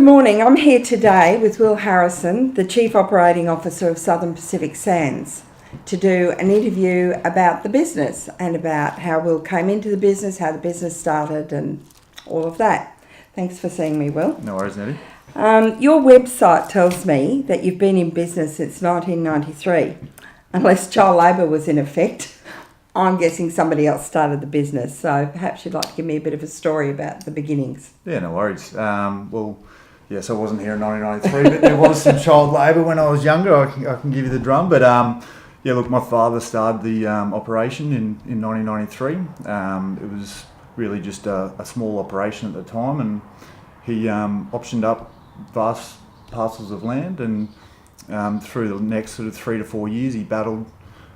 Good morning. I'm here today with Will Harrison, the Chief Operating Officer of Southern Pacific Sands, to do an interview about the business and about how Will came into the business, how the business started and all of that. Thanks for seeing me, Will. No worries, Nettie. Your website tells me that you've been in business since 1993. Unless child labour was in effect, I'm guessing somebody else started the business. So perhaps you'd like to give me a bit of a story about the beginnings. Yeah, no worries. Well, yes, I wasn't here in 1993, but there was some child labour when I was younger. I can give you the drum. But yeah, look, my father started the operation in 1993. It was really just a small operation at the time, and he optioned up vast parcels of land, and through the next sort of 3 to 4 years, he battled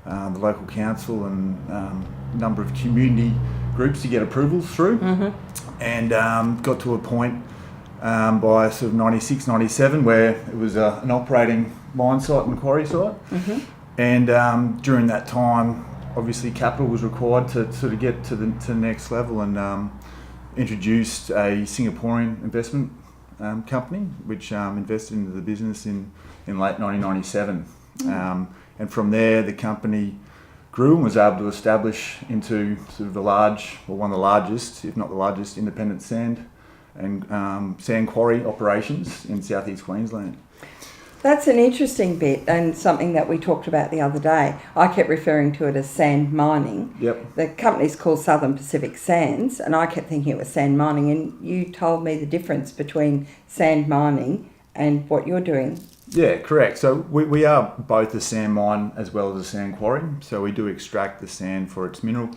the local council and a number of community groups to get approvals through, and got to a point by sort of 96, 97 where it was an operating mine site and quarry site. And during that time, obviously capital was required to sort of get to the next level, and introduced a Singaporean investment company which invested into the business in late 1997. And from there, the company grew and was able to establish into sort of one of the largest, if not the largest, independent sand and sand quarry operations in southeast Queensland. That's an interesting bit and something that we talked about the other day. I kept referring to it as sand mining. Yep. The company's called Southern Pacific Sands, and I kept thinking it was sand mining, and you told me the difference between sand mining and what you're doing. Yeah, correct. So we are both a sand mine as well as a sand quarry. So we do extract the sand for its mineral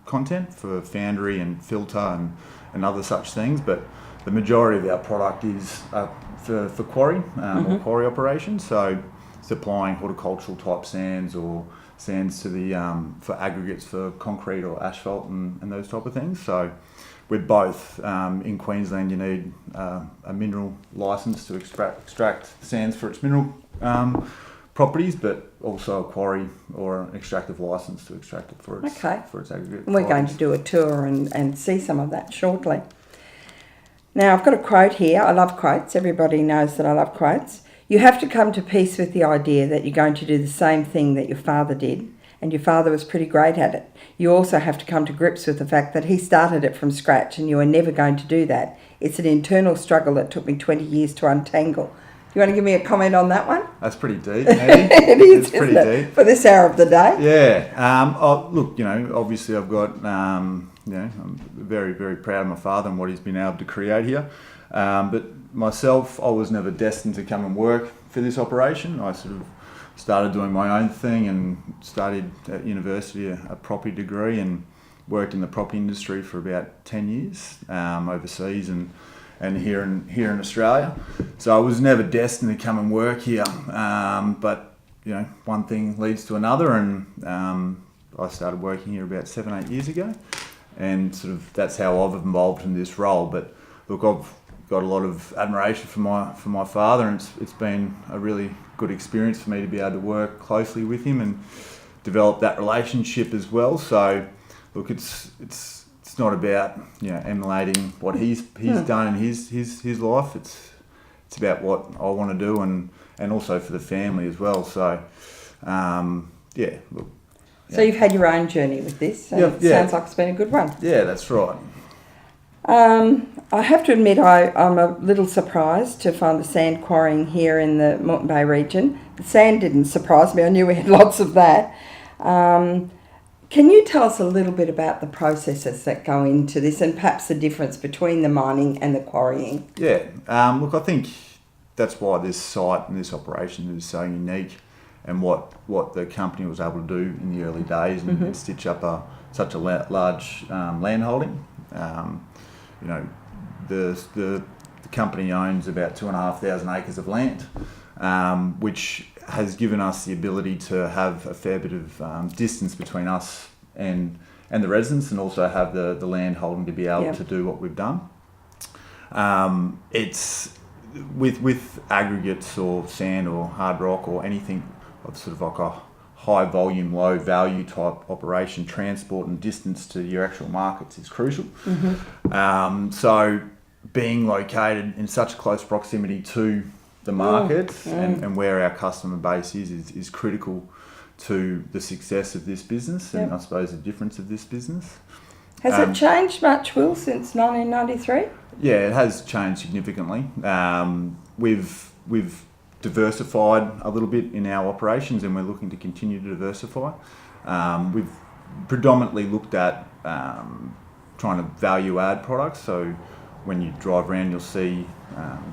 content, for foundry and filter and other such things. But the majority of our product is for quarry or quarry operations. So supplying horticultural type sands or sands to the for aggregates for concrete or asphalt and those type of things. So with both, in Queensland you need a mineral licence to extract sands for its mineral properties, but also a quarry or an extractive licence to extract it for its aggregate. And we're going to do a tour and see some of that shortly. Now, I've got a quote here. I love quotes. Everybody knows that I love quotes. You have to come to peace with the idea that you're going to do the same thing that your father did, and your father was pretty great at it. You also have to come to grips with the fact that he started it from scratch and you are never going to do that. It's an internal struggle that took me 20 years to untangle. Do you want to give me a comment on that one? That's pretty deep, Eddie. It is, it's pretty deep. For this hour of the day. Yeah. Look, obviously I've got, I'm very, very proud of my father and what he's been able to create here. But myself, I was never destined to come and work for this operation. I sort of started doing my own thing and studied at university a property degree and worked in the property industry for about 10 years overseas and here in Australia. So I was never destined to come and work here, but one thing leads to another, and I started working here about 7-8 years ago, and sort of that's how I've evolved in this role. But look, I've got a lot of admiration for my father, and it's been a really good experience for me to be able to work closely with him and develop that relationship as well. So look, it's not about emulating what he's done in his life. It's about what I want to do and also for the family as well. So So you've had your own journey with this, and it sounds like it's been a good one. Yeah, that's right. I have to admit I'm a little surprised to find the sand quarrying here in the Moreton Bay region. The sand didn't surprise me. I knew we had lots of that. Can you tell us a little bit about the processes that go into this and perhaps the difference between the mining and the quarrying? Yeah, look, I think that's why this site and this operation is so unique, and what the company was able to do in the early days and stitch up such a large land holding. The company owns about 2,500 acres of land, which has given us the ability to have a fair bit of distance between us and the residents, and also have the land holding to be able to do what we've done. It's with aggregates or sand or hard rock or anything of sort of like a high volume, low value type operation, transport and distance to your actual markets is crucial. So being located in such close proximity to the markets and where our customer base is critical to the success of this business and I suppose the difference of this business. Has it changed much, Will, since 1993? Yeah, it has changed significantly. We've diversified a little bit in our operations and we're looking to continue to diversify. We've predominantly looked at trying to value add products. So when you drive around, you'll see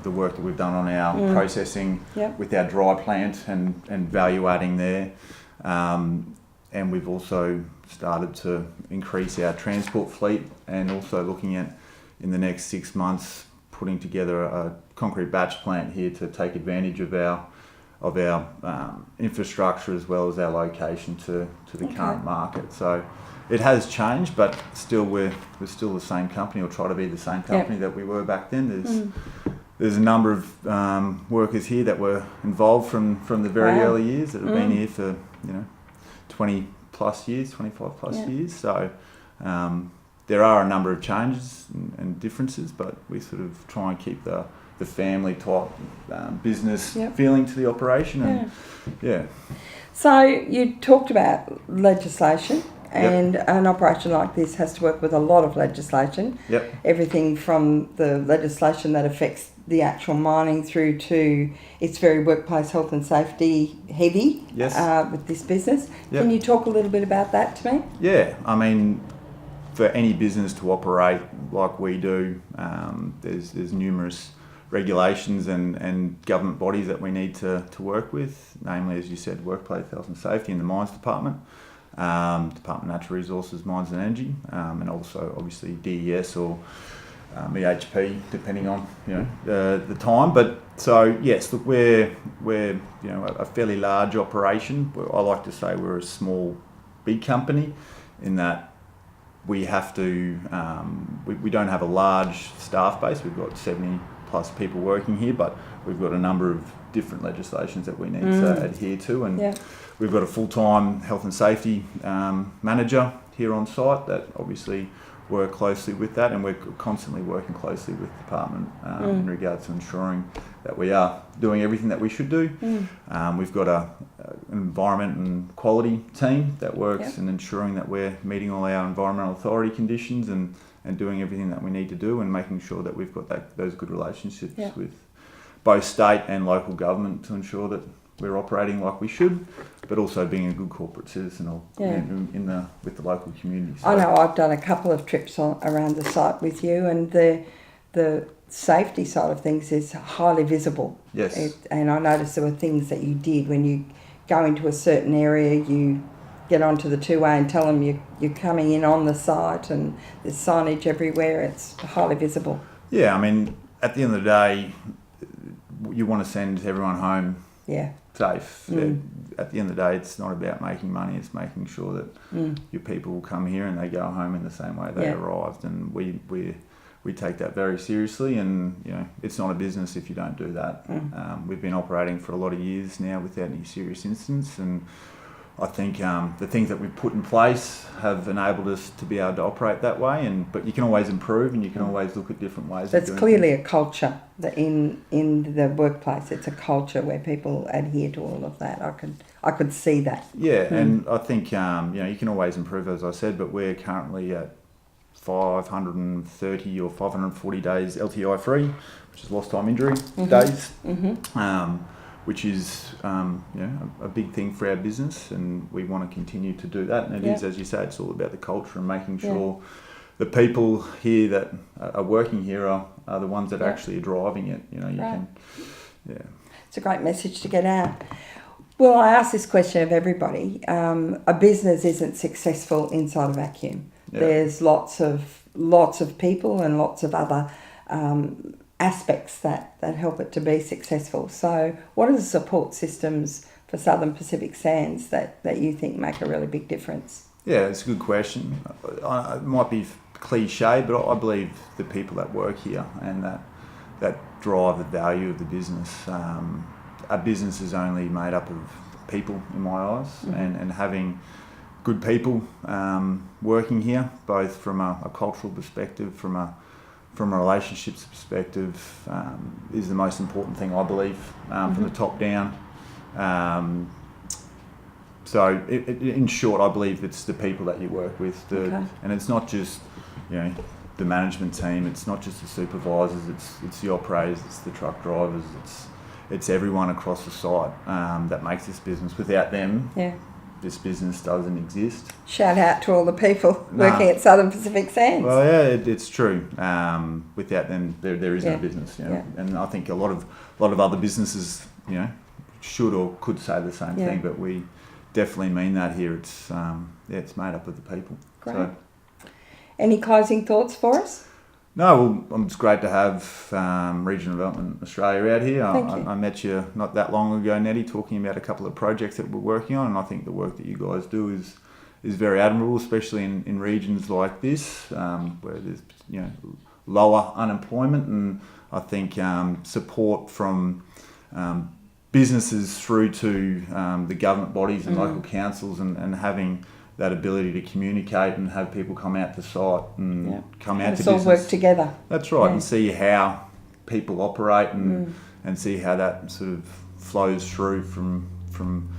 the work that we've done on our processing with our dry plant and value adding there. And we've also started to increase our transport fleet and also looking at, in the next 6 months, putting together a concrete batch plant here to take advantage of our infrastructure as well as our location to the current market. So it has changed, but still we're still the same company, or try to be the same company that we were back then. There's a number of workers here that were involved from the very early years that have been here for 20 plus years, 25 plus years. So there are a number of changes and differences, but we sort of try and keep the family type business feeling to the operation. And So you talked about legislation, and an operation like this has to work with a lot of legislation. Everything from the legislation that affects the actual mining through to it's very workplace health and safety heavy with this business. Can you talk a little bit about that to me? Yeah, I mean, for any business to operate like we do, there's numerous regulations and government bodies that we need to work with, namely, as you said, workplace health and safety in the mines department, Department of Natural Resources, Mines and Energy, and also obviously DES or EHP, depending on the time. But so yes, look, we're a fairly large operation. I like to say we're a small big company in that we have to we don't have a large staff base. We've got 70 plus people working here, but we've got a number of different legislations that we need to adhere to, and we've got a full-time health and safety manager here on site that obviously work closely with that, and we're constantly working closely with the department in regards to ensuring that we are doing everything that we should do. We've got an environment and quality team that works in ensuring that we're meeting all our environmental authority conditions and doing everything that we need to do, and making sure that we've got those good relationships with both state and local government to ensure that we're operating like we should, but also being a good corporate citizen with the local community. So, I know I've done a couple of trips around the site with you, and the safety side of things is highly visible. Yes. And I noticed there were things that you did when you go into a certain area, you get onto the two-way and tell them you're coming in on the site, and there's signage everywhere. It's highly visible. Yeah, I mean, at the end of the day, you want to send everyone home safe. At the end of the day, it's not about making money, it's making sure that your people will come here and they go home in the same way they arrived, and we take that very seriously, and it's not a business if you don't do that. We've been operating for a lot of years now without any serious incidents, and I think the things that we've put in place have enabled us to be able to operate that way. But you can always improve, and you can always look at different ways. That's clearly a culture in the workplace. It's a culture where people adhere to all of that. I could see that. Yeah, and I think you can always improve, as I said. But we're currently at 530 or 540 days LTI free, which is lost time injury days. Which is a big thing for our business, and we want to continue to do that. And it is, as you say, it's all about the culture and making sure the people here that are working here are the ones that actually are driving it. It's a great message to get out. Well, I ask this question of everybody. A business isn't successful inside a vacuum. There's lots of people and lots of other aspects that help it to be successful. So what are the support systems for Southern Pacific Sands that you think make a really big difference? Yeah, it's a good question. It might be cliche, but I believe the people that work here and that drive the value of the business. A business is only made up of people, in my eyes, and having good people working here, both from a cultural perspective, from from a relationships perspective, is the most important thing, I believe, from the top down. So in short, I believe it's the people that you work with, and it's not just, the management team. It's not just the supervisors. It's the operators. It's the truck drivers. It's everyone across the site that makes this business. Without them, this business doesn't exist. Shout out to all the people working at Southern Pacific Sands. Well, yeah, it's true. Without them, there is no business. And I think a lot of other businesses, should or could say the same thing, but we definitely mean that here. It's made up of the people. Great. So, any closing thoughts for us? No, well, it's great to have Regional Development Australia out here. Thank you. I met you not that long ago, Nettie, talking about a couple of projects that we're working on, and I think the work that you guys do is very admirable, especially in regions like this, where there's lower unemployment, and I think support from businesses through to the government bodies and local councils, and having that ability to communicate and have people come out to site and come out to business. All work together. That's right, and see how people operate and see how that sort of flows through from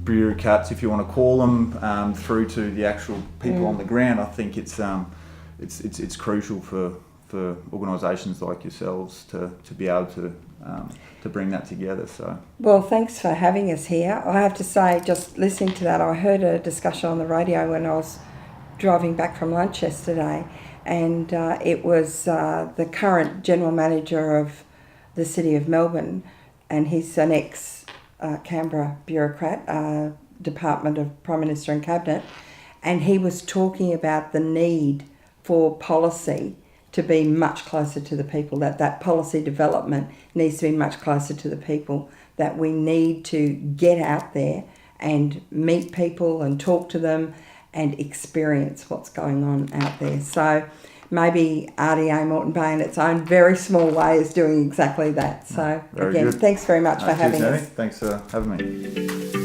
bureaucrats, if you want to call them, through to the actual people on the ground. I think it's crucial for organisations like yourselves to be able to bring that together. So, well, thanks for having us here. I have to say, just listening to that, I heard a discussion on the radio when I was driving back from lunch yesterday, and it was the current general manager of the City of Melbourne, and he's an ex-Canberra bureaucrat, Department of Prime Minister and Cabinet, and he was talking about the need for policy to be much closer to the people, that policy development needs to be much closer to the people, that we need to get out there and meet people and talk to them and experience what's going on out there. So maybe RDA Moreton Bay in its own very small way is doing exactly that. So again, thanks very much for having us. Thanks for having me.